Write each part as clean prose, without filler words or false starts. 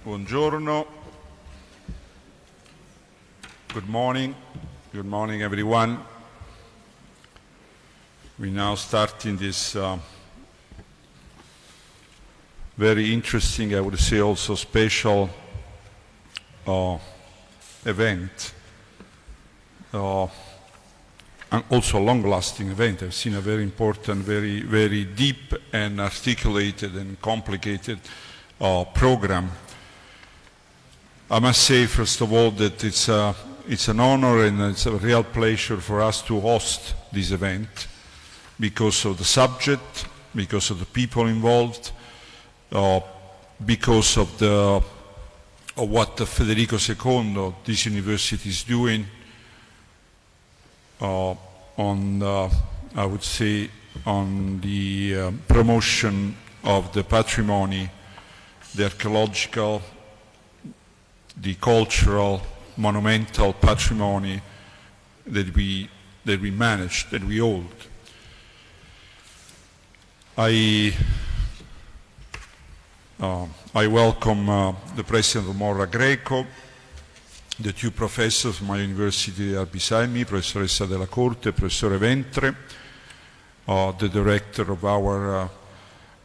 Buongiorno. Good morning. Good morning, everyone. We're now starting this very interesting, I would say also special event. And also a long-lasting event. I've seen a very important, very deep and articulated and complicated program. I must say, first of all, that it's an honor and it's a real pleasure for us to host this event because of the subject, because of the people involved, because of what Federico II, this university, is doing I would say, on the promotion of the patrimony, the archaeological, the cultural, monumental patrimony that we manage, that we hold. I welcome the president of Morra Greco, the two professors of my university are beside me, Professoressa Della Corte, Professor Ventre, the director of our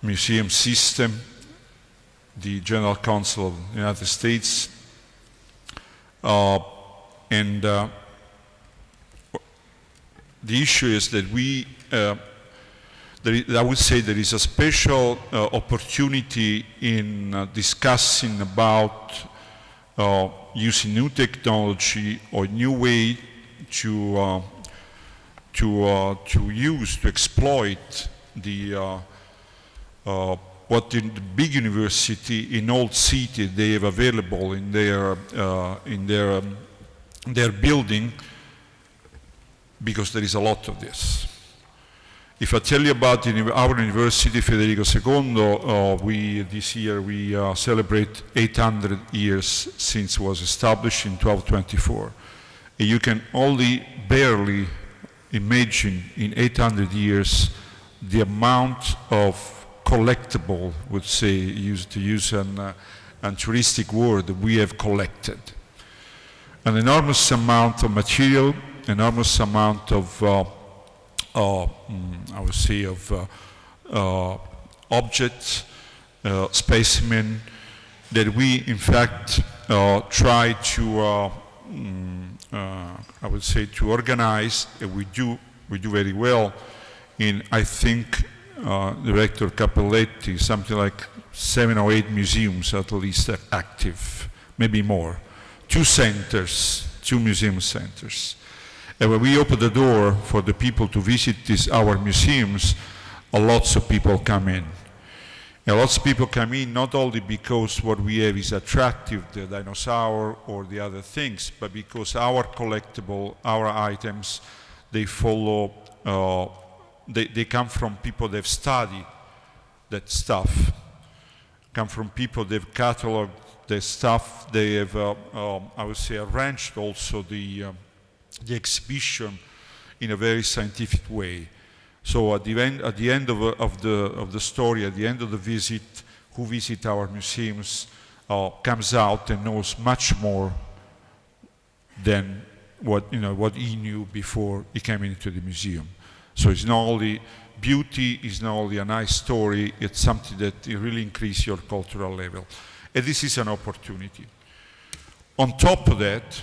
museum system, the General Counsel of the United States, and the issue is that I would say there is a special opportunity in discussing about using new technology or new way to exploit what the big university in old city they have available in their building, because there is a lot of this. If I tell you about our university, Federico II, this year we celebrate 800 years since it was established in 1224. And you can only barely imagine in 800 years the amount of collectible, would say, to use an touristic word, we have collected. An enormous amount of material, enormous amount of I would say of objects, specimen that we in fact try to I would say to organize, and we do very well in, I think, the Rector Cappelletti, something like 7 or 8 museums at least are active, maybe more. 2 centers, 2 museum centers. And when we open the door for the people to visit our museums, lots of people come in. And lots of people come in not only because what we have is attractive, the dinosaur or the other things, but because our collectible, our items, they follow, they come from people that have studied that stuff, come from people that have cataloged the stuff, they have, I would say, arranged also the exhibition in a very scientific way. So at the end of the story, at the end of the visit, who visit our museums comes out and knows much more than what he knew before he came into the museum. So it's not only beauty, it's not only a nice story, it's something that really increases your cultural level. And this is an opportunity. On top of that,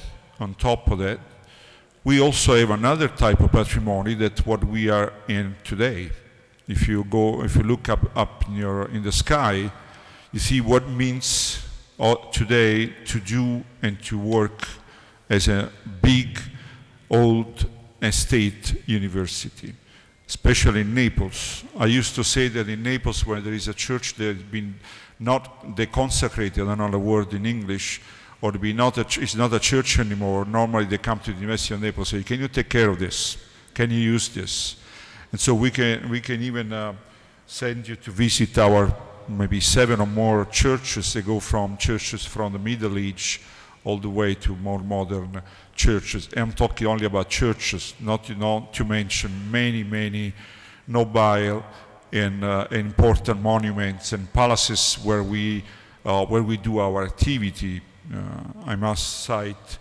we also have another type of patrimony that what we are in today. If you look up in the sky, you see what means today to do and to work as a big old estate university, especially in Naples. I used to say that in Naples, where there is a church that has been not deconsecrated, I don't know the word in English, or to be it's not a church anymore. Normally they come to the University of Naples and say, can you take care of this? Can you use this? And so we can even send you to visit our maybe 7 or more churches. They go from churches from the Middle Age all the way to more modern churches. And I'm talking only about churches, not to mention many nobile and important monuments and palaces where we where we do our activity. I must cite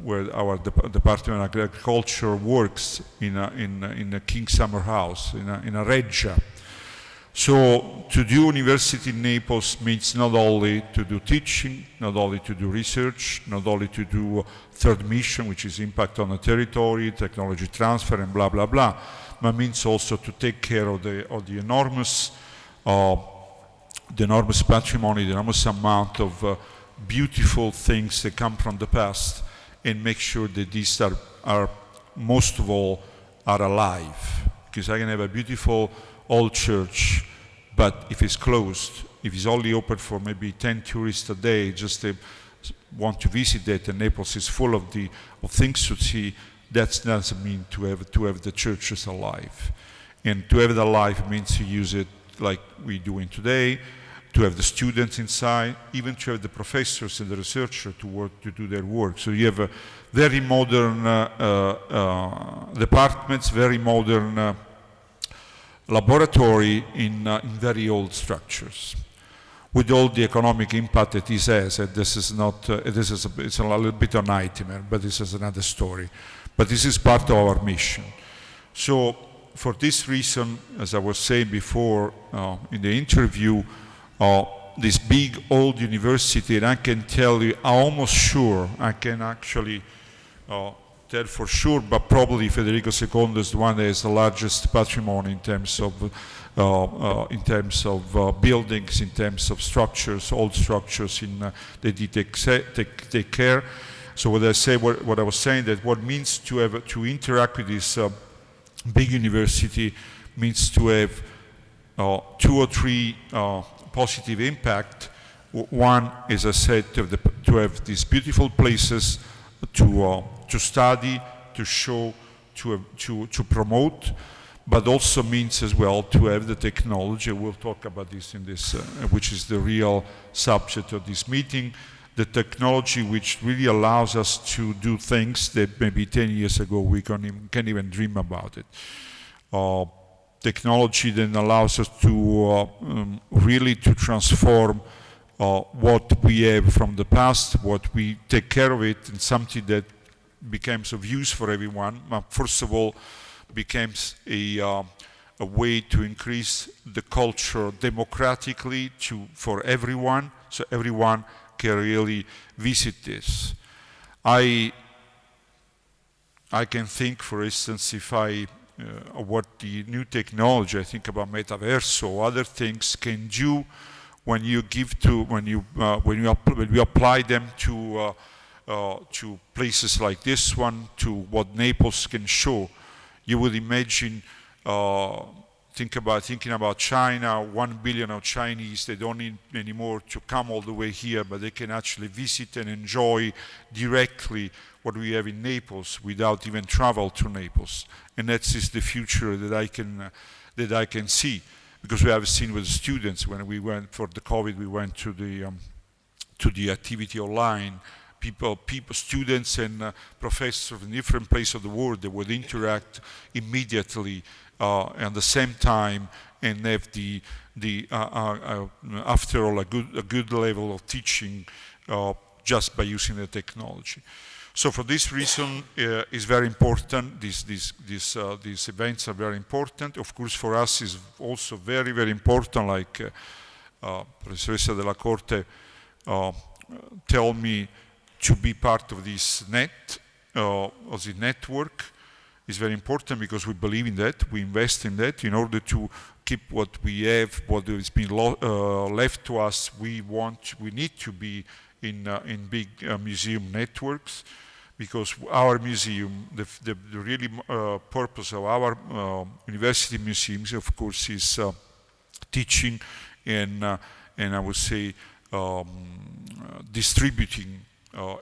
where our Department of Agriculture works in a King Summer House, in a Reggia. So to do university in Naples means not only to do teaching, not only to do research, not only to do third mission, which is impact on the territory, technology transfer, and blah, blah, blah, but means also to take care of the enormous patrimony, the enormous amount of beautiful things that come from the past, and make sure that these are most of all, are alive. Because I can have a beautiful old church, but if it's closed, if it's only open for maybe 10 tourists a day, just they want to visit it, and Naples is full of things to see, that doesn't mean to have the churches alive. And to have it alive means to use it like we're doing today, to have the students inside, even to have the professors and the researchers to do their work. So you have a very modern departments, very modern laboratory in very old structures, with all the economic impact that this has. And this is not, it's a little bit of a nightmare, but this is another story. But this is part of our mission. So for this reason, as I was saying before in the interview, this big old university, and I can tell you, I'm almost sure, I can actually tell for sure, but probably Federico II is the one that has the largest patrimony in terms of buildings, in terms of structures, old structures that he take care. So what I was saying, that what means to interact with this big university means to have 2 or 3 positive impact. One, as I said, to have these beautiful places to study, to show, to promote, but also means as well to have the technology. We'll talk about this in this, which is the real subject of this meeting, the technology which really allows us to do things that maybe 10 years ago we can't even dream about it. Technology then allows us to really to transform what we have from the past, what we take care of it, and something that becomes of use for everyone. First of all, becomes a way to increase the culture democratically for everyone, so everyone can really visit this. I can think, for instance, if what the new technology, I think about metaverse or other things can do when you apply them to places like this one, to what Naples can show. You would imagine, thinking about China, 1 billion of Chinese, they don't need anymore to come all the way here, but they can actually visit and enjoy directly what we have in Naples without even travel to Naples. And that is the future that I can see, because we have seen with the students when we went for the COVID, we went to the activity online. Students and professors from different places of the world, they would interact immediately at the same time and have after all a good level of teaching just by using the technology. So for this reason, it's very important. These events are very important. Of course, for us, is also very, very important. Like Professoressa Della Corte tell me, to be part of this of the network is very important, because we believe in that. We invest in that in order to keep what we have, what has been left to us. We need to be in big museum networks, because our museum, the really purpose of our university museums, of course, is teaching and I would say distributing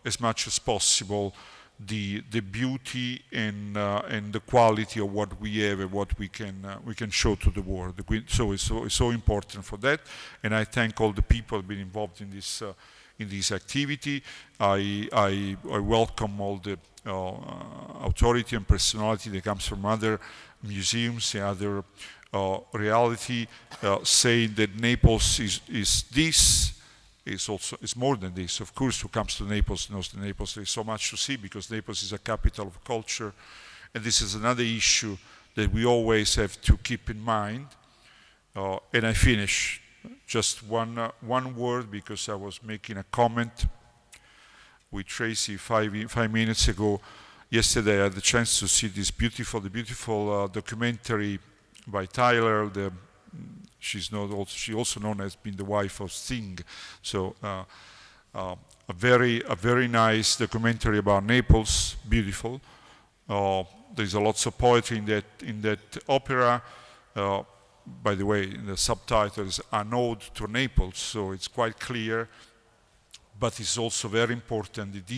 as much as possible the beauty and the quality of what we have and what we can show to the world. So it's so important for that, and I thank all the people who have been involved in this activity. I welcome all the authority and personality that comes from other museums and other reality, saying that Naples is more than this. Of course, who comes to Naples knows that Naples there is so much to see, because Naples is a capital of culture, and this is another issue that we always have to keep in mind. And I finish just one word, because I was making a comment with Tracy 5 minutes ago. Yesterday I had the chance to see this beautiful documentary by Tyler. She also known as being the wife of Sting. So a very nice documentary about Naples, beautiful. There's a lots of poetry in that opera. By the way, in the subtitles, an ode to Naples, so it's quite clear. But it's also very important that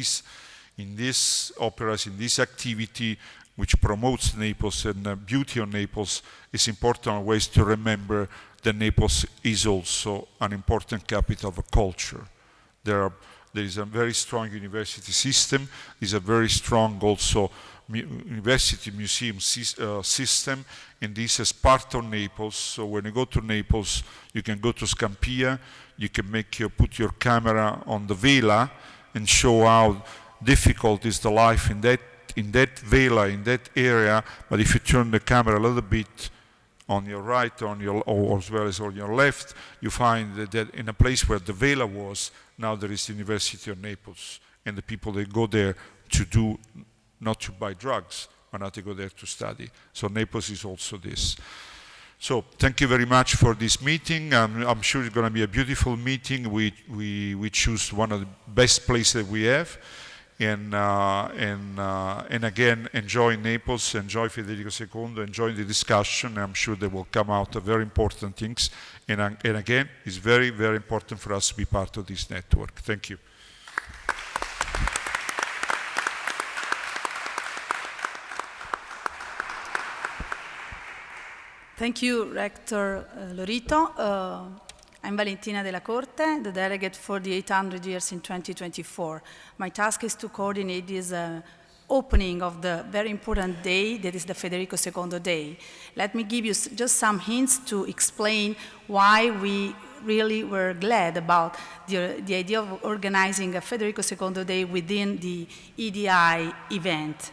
in these operas, in this activity, which promotes Naples and the beauty of Naples, it's important ways to remember that Naples is also an important capital of culture. There is a very strong university system. There's a very strong also university museum system, and this is part of Naples. So when you go to Naples, you can go to Scampia, you can put your camera on the Vela and show how difficult is the life in that Vela, in that area. But if you turn the camera a little bit on your right, or as well as on your left, you find that in a place where the Vela was, now there is the University of Naples, and the people that go there not to buy drugs, but not to go there to study. So Naples is also this. So thank you very much for this meeting. I'm sure it's going to be a beautiful meeting. We choose one of the best places we have. And again, enjoy Naples, enjoy Federico II, enjoy the discussion. I'm sure there will come out very important things. And again, it's very, very important for us to be part of this network. Thank you. Thank you, Rector Lorito. I'm Valentina Della Corte, the delegate for the 800 years in 2024. My task is to coordinate this opening of the very important day that is the Federico II Day. Let me give you just some hints to explain why we really were glad about the idea of organizing a Federico II Day within the EDI event.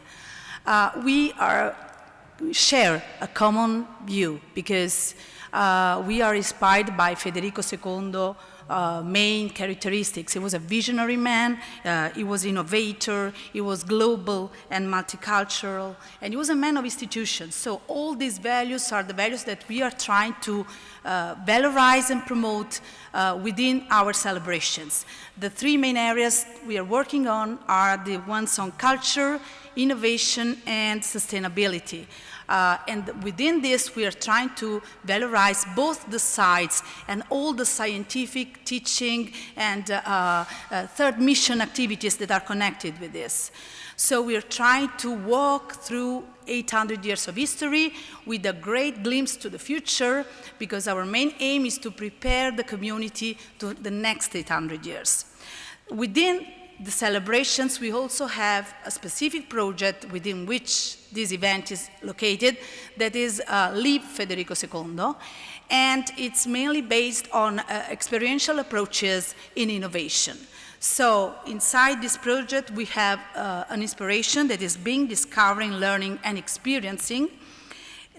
We share a common view, because we are inspired by Federico II main characteristics. He was a visionary man, he was innovator, he was global and multicultural, and he was a man of institutions. So all these values are the values that we are trying to valorize and promote within our celebrations. The three main areas we are working on are the ones on culture, innovation, and sustainability. And within this, we are trying to valorize both the sides and all the scientific teaching and third mission activities that are connected with this. So we are trying to walk through 800 years of history with a great glimpse to the future, because our main aim is to prepare the community to the next 800 years. Within the celebrations, we also have a specific project within which this event is located, that is Live Federico II, and it's mainly based on experiential approaches in innovation. So inside this project, we have an inspiration that is being discovering, learning, and experiencing,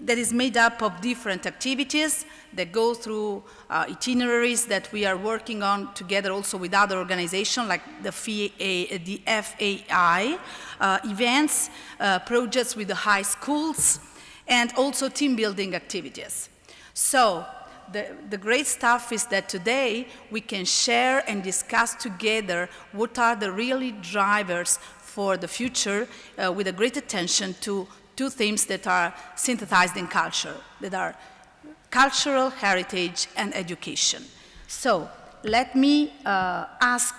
that is made up of different activities that go through itineraries that we are working on together also with other organizations like the FAI, events, projects with the high schools, and also team building activities. So the great stuff is that today we can share and discuss together what are the really drivers for the future with a great attention to two themes that are synthesized in culture, that are cultural heritage and education. So let me ask,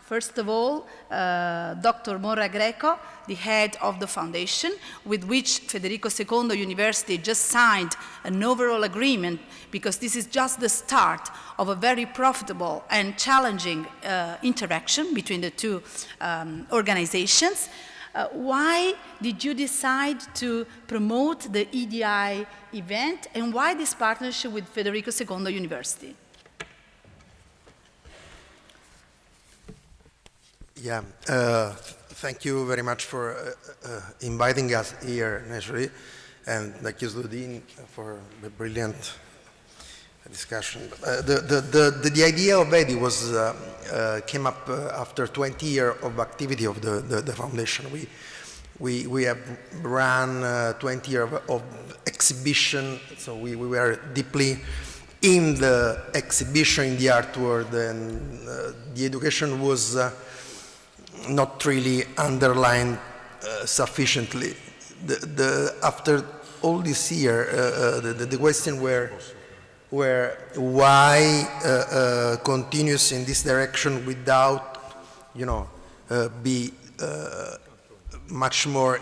first of all, Dr. Morra Greco, the head of the foundation, with which Federico II University just signed an overall agreement, because this is just the start of a very profitable and challenging interaction between the two organizations. Why did you decide to promote the EDI event, and why this partnership with Federico II University? Yeah, thank you very much for inviting us here, naturally, and thank you, Sludin, for the brilliant discussion. The idea of EDI was came up after 20 years of activity of the foundation. We have run 20 years of exhibition, so we were deeply in the exhibition, in the art world, and the education was not really underlined sufficiently. After all this year, the question were why continues in this direction without, be much more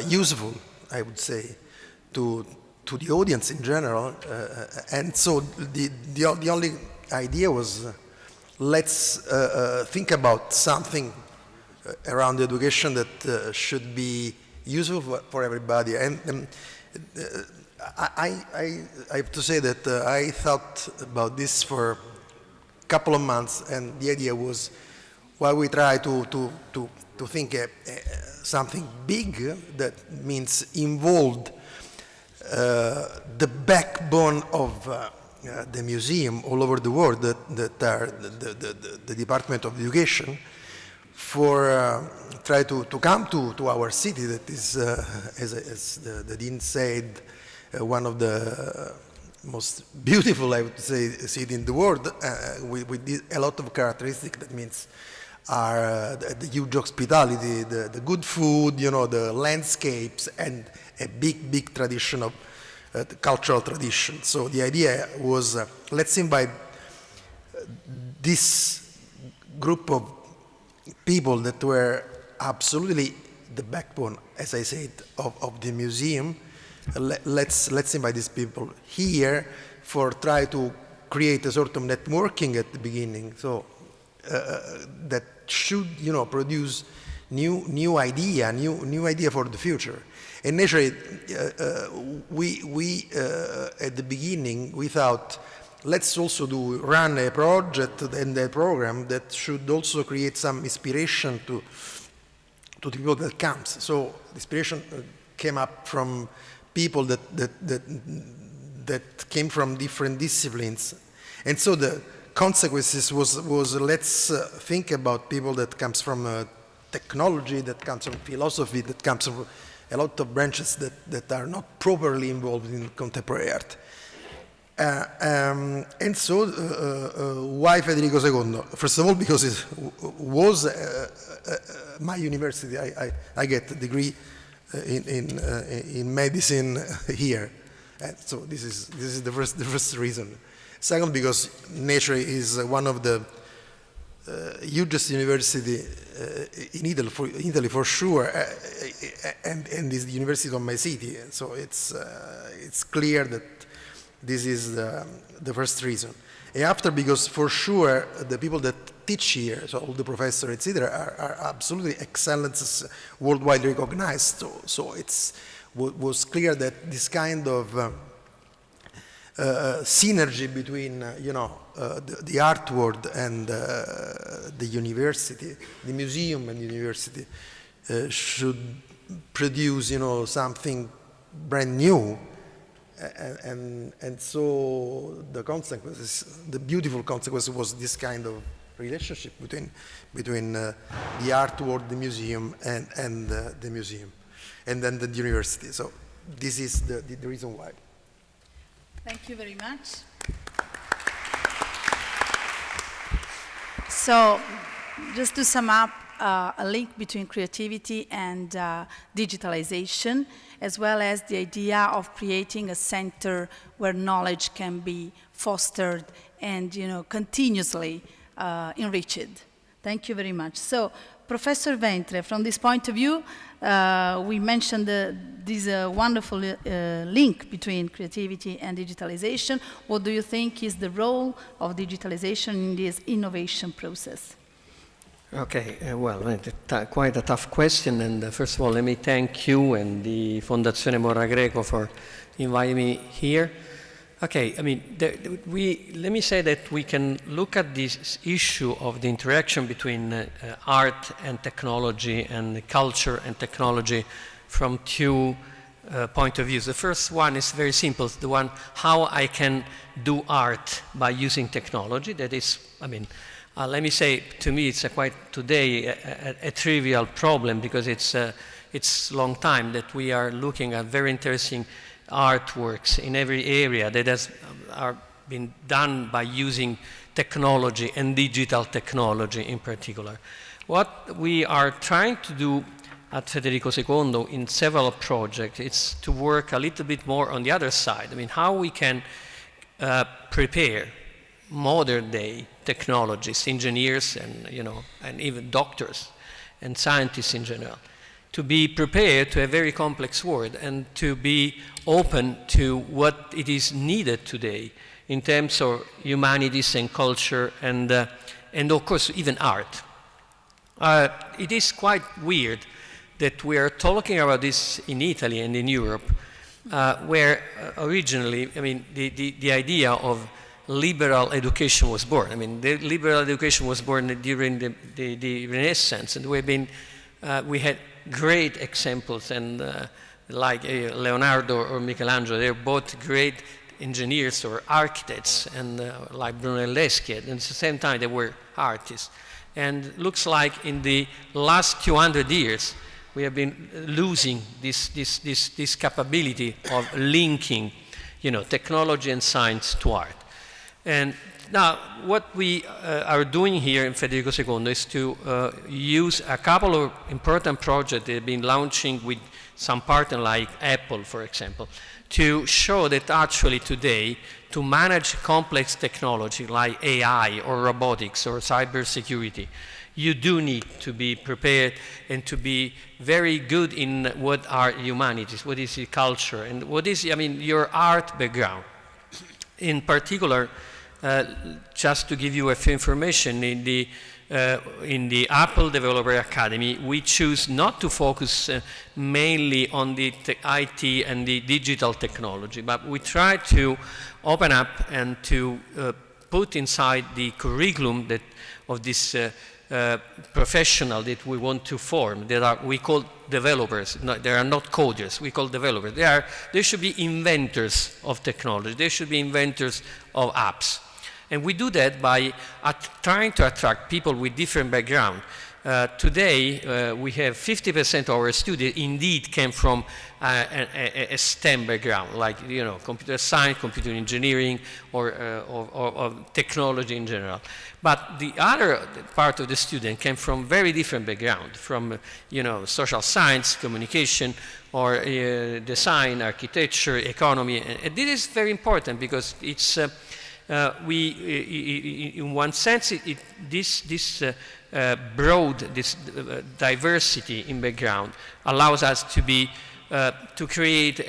useful, I would say, to the audience in general. And so the only idea was let's think about something around education that should be useful for everybody. And I have to say that I thought about this for a couple of months, and the idea was why we try to think something big that means involved the backbone of the museum all over the world that are the Department of Education, for try to come to our city that is, as the Dean said, one of the most beautiful, I would say, city in the world, with a lot of characteristics. That means are the huge hospitality, the good food, the landscapes, and a big tradition of cultural tradition. So the idea was, let's invite this group of people that were absolutely the backbone, as I said, of the museum. Let's invite these people here for try to create a sort of networking at the beginning, so that should produce new idea for the future. And naturally, we at the beginning we thought, let's also run a project and a program that should also create some inspiration to the people that comes. So the inspiration came up from people that came from different disciplines, and so the consequences was let's think about people that comes from technology, that comes from philosophy, that comes from a lot of branches that are not properly involved in contemporary art. And so, why Federico II? First of all, because it was my university. I get a degree in medicine here, and so this is the first reason. Second, because naturally is one of the hugest university in Italy for sure, and is the university of my city. And so it's clear that this is the first reason. And after, because for sure the people that teach here, so all the professors, etc., are absolutely excellences worldwide recognized. So it was clear that this kind of synergy between the art world and the university, the museum and the university, should produce something brand new. And so the consequences, the beautiful consequence, was this kind of relationship between the art world, the museum, and the museum, and then the university. So this is the reason why. Thank you very much. So, just to sum up, a link between creativity and digitalization, as well as the idea of creating a center where knowledge can be fostered and continuously enriched. Thank you very much. So, Professor Ventre, from this point of view, we mentioned this wonderful link between creativity and digitalization. What do you think is the role of digitalization in this innovation process? Okay, well, quite a tough question, and first of all, let me thank you and the Fondazione Morra Greco for inviting me here. Okay, I mean, let me say that we can look at this issue of the interaction between art and technology and culture and technology from two point of views. The first one is very simple, the one how I can do art by using technology. That is, I mean, let me say, to me, it's quite today a trivial problem, because it's a long time that we are looking at very interesting artworks in every area that are been done by using technology and digital technology in particular. What we are trying to do at Federico II in several projects is to work a little bit more on the other side. I mean, how we can prepare modern day technologists, engineers, and and even doctors and scientists in general, to be prepared to a very complex world and to be open to what it is needed today in terms of humanities and culture and of course even art. It is quite weird that we are talking about this in Italy and in Europe, where originally, I mean, the idea of liberal education was born. I mean, the liberal education was born during the Renaissance, and we had great examples, and like Leonardo or Michelangelo, they're both great engineers or architects, and like Brunelleschi, and at the same time they were artists. And looks like in the last 200 years, we have been losing this capability of linking, technology and science to art. And now, what we are doing here in Federico II is to use a couple of important projects that have been launching with some partners like Apple, for example, to show that actually today, to manage complex technology like AI or robotics or cybersecurity, you do need to be prepared and to be very good in what are humanities, what is your culture, and what is, your art background. In particular, just to give you a few information, in the Apple Developer Academy, we choose not to focus mainly on the IT and the digital technology, but we try to open up and to put inside the curriculum of this professional that we want to form, we call developers. No, they are not coders, we call developers. They should be inventors of technology, they should be inventors of apps. And we do that by trying to attract people with different backgrounds. Today, we have 50% of our students indeed came from a STEM background, like computer science, computer engineering, or technology in general. But the other part of the student came from very different background, from social science, communication, or design, architecture, economy. And this is very important because it's in one sense, this diversity in background allows us to create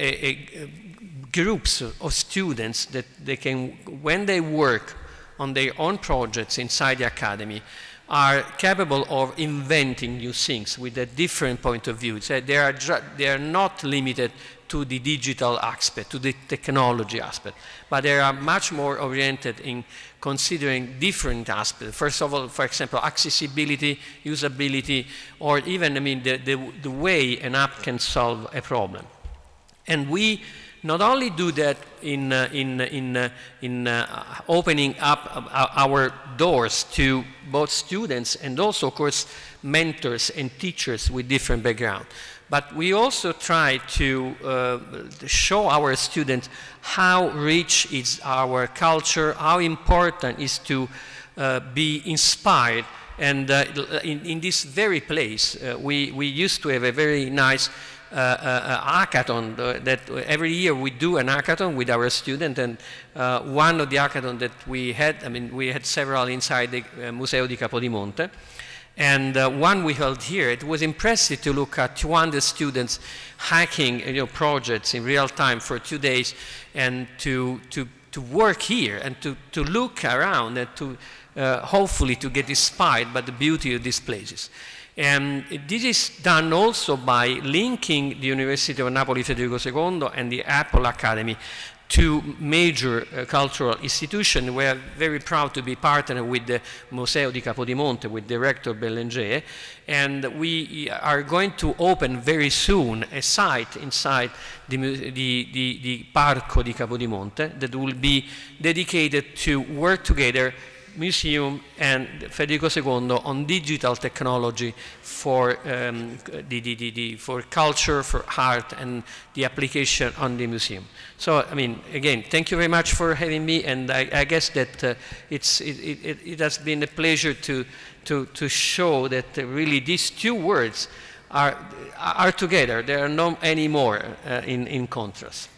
groups of students that they can, when they work on their own projects inside the academy, are capable of inventing new things with a different point of view. So they are not limited to the digital aspect, to the technology aspect, but they are much more oriented in considering different aspects. First of all, for example, accessibility, usability, or even, the way an app can solve a problem. And we not only do that in opening up our doors to both students and also, of course, mentors and teachers with different backgrounds, but we also try to show our students how rich is our culture, how important is to be inspired. And in this very place, we used to have a very nice hackathon that every year we do an hackathon with our students, and one of the hackathon that we had, we had several inside the Museo di Capodimonte, and one we held here. It was impressive to look at 200 students hacking projects in real time for 2 days, and to work here and to look around and to hopefully to get inspired by the beauty of these places. And this is done also by linking the University of Napoli Federico II and the Apple Academy to major cultural institutions. We are very proud to be partnered with the Museo di Capodimonte, with the Rector Bellanger, and we are going to open very soon a site inside the Parco di Capodimonte that will be dedicated to work together museum and Federico II on digital technology for for culture, for art, and the application on the museum. So, I mean, again, thank you very much for having me, and I guess that it has been a pleasure to show that really these two words are together. There are no anymore in contrast.